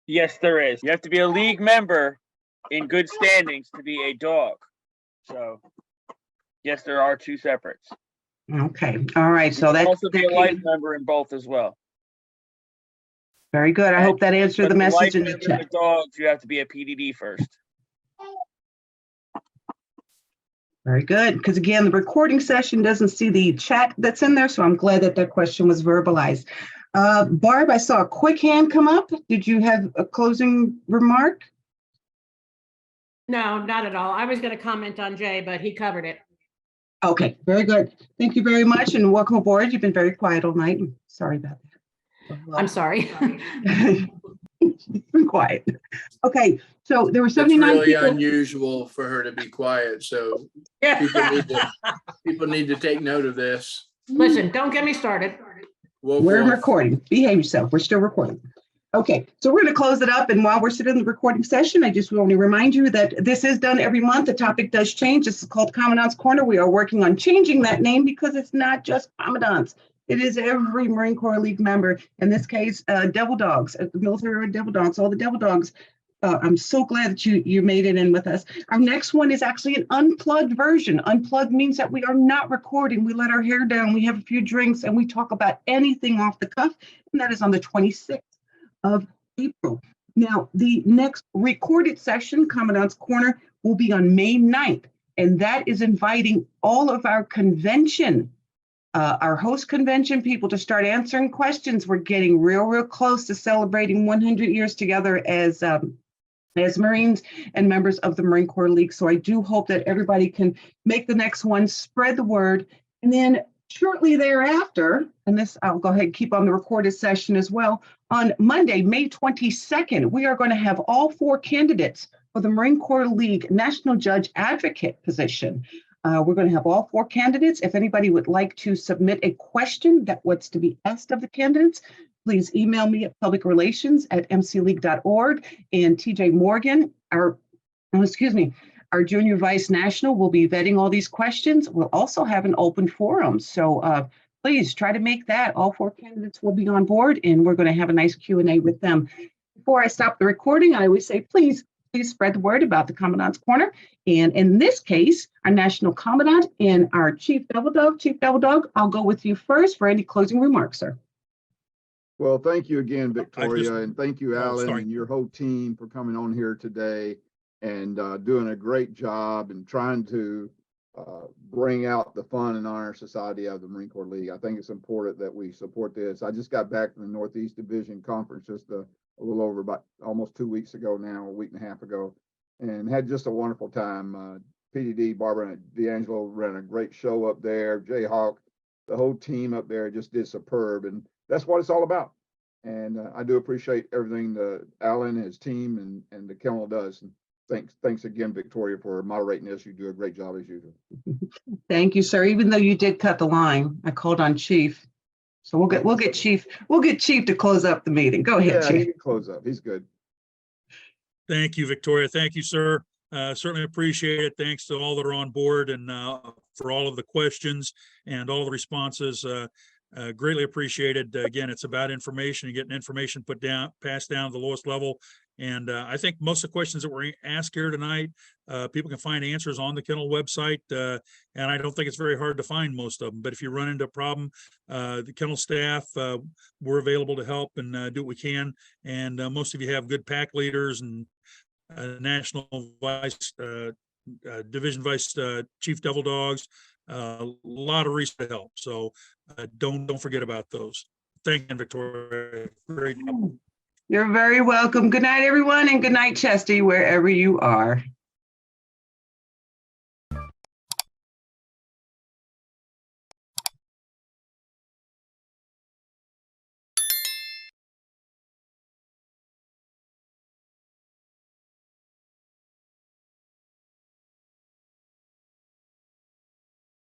Yes, there is. You have to be a league member in good standings to be a dog. So, yes, there are 2 separates. Okay. All right. So that also be a life member in both as well. Very good. I hope that answered the message in the chat. For dogs, you have to be a PDD first. Very good. Because again, the recording session doesn't see the chat that's in there, so I'm glad that that question was verbalized. Barb, I saw a quick hand come up. Did you have a closing remark? No, not at all. I was going to comment on Jay, but he covered it. Okay, very good. Thank you very much and welcome aboard. You've been very quiet all night. Sorry about that. I'm sorry. It's been quiet. Okay, so there were 79 It's really people. unusual for her to be quiet, so Yeah. people need to take note of this. Listen, don't get me started. We're recording. Behave yourself. We're still recording. Okay, so we're going to close it up. And while we're sitting in the recording session, I just want to remind you that this is done every month. The topic does change. This is called Commandant's Corner. We are working on changing that name because it's not just Commandants. It is every Marine Corps League member. In this case, Devil Dogs, the military Devil Dogs, all the Devil Dogs. I'm so glad that you made it in with us. Our next one is actually an unplugged version. Unplugged means that we are not recording. We let our hair down, we have a few drinks, and we talk about anything off the cuff. And that is on the 26th of April. Now, the next recorded session, Commandant's Corner, will be on May 9th. And that is inviting all of our convention, our host convention people to start answering questions. We're getting real close to celebrating 100 years together as Marines and members of the Marine Corps League. So I do hope that everybody can make the next one, spread the word. And then shortly thereafter, and this I'll go ahead and keep on the recorded session as well, on Monday, May 22nd, we are going to have all 4 candidates for the Marine Corps League National Judge Advocate position. We're going to have all 4 candidates. If anybody would like to submit a question that what's to be asked of the candidates, please email me at publicrelations@mcleague.org. And TJ Morgan, our Junior Vice National, will be vetting all these questions. We'll also have an open forum. So please try to make that. All 4 candidates will be on board and we're going to have a nice Q&A with them. Before I stop the recording, I always say, please spread the word about the Commandant's Corner. And in this case, our National Commandant and our Chief Devil Dog. Chief Devil Dog, I'll go with you first for any closing remarks, sir. Well, thank you again, Victoria, and thank you, Oh, Alan, sorry. and your whole team for coming on here today and doing a great job and trying to bring out the fun and honor society of the Marine Corps League. I think it's important that we support this. I just got back from the Northeast Division Conference just a little over about almost 2 weeks ago now, a week and a half ago, and had just a wonderful time. PDD, Barbara and D'Angelo ran a great show up there. Jayhawk, the whole team up there just did superb, and that's what it's all about. And I do appreciate everything that Alan, his team, and the kennel does. And thanks again, Victoria, for moderating this. You do a great job as usual. Thank you, sir. Even though you did cut the line, I called on Chief. So we'll get Chief to close up the meeting. Go ahead, Yeah, Chief. he can close up. He's good. Thank you, Victoria. Thank you, sir. Certainly appreciate it. Thanks to all that are on board and for all of the questions and all the responses. Greatly appreciated. Again, it's about information and getting information passed down to the lowest level. And I think most of the questions that were asked here tonight, people can find answers on the kennel website. And I don't think it's very hard to find most of them. But if you run into a problem, the kennel staff, we're available to help and do what we can. And most of you have good pack leaders and national vice, division vice chief devil dogs. A lot of reason to help. So don't forget about those. Thank you, Victoria. Great. You're very welcome. Good night, everyone, and good night, Chesty, wherever you are.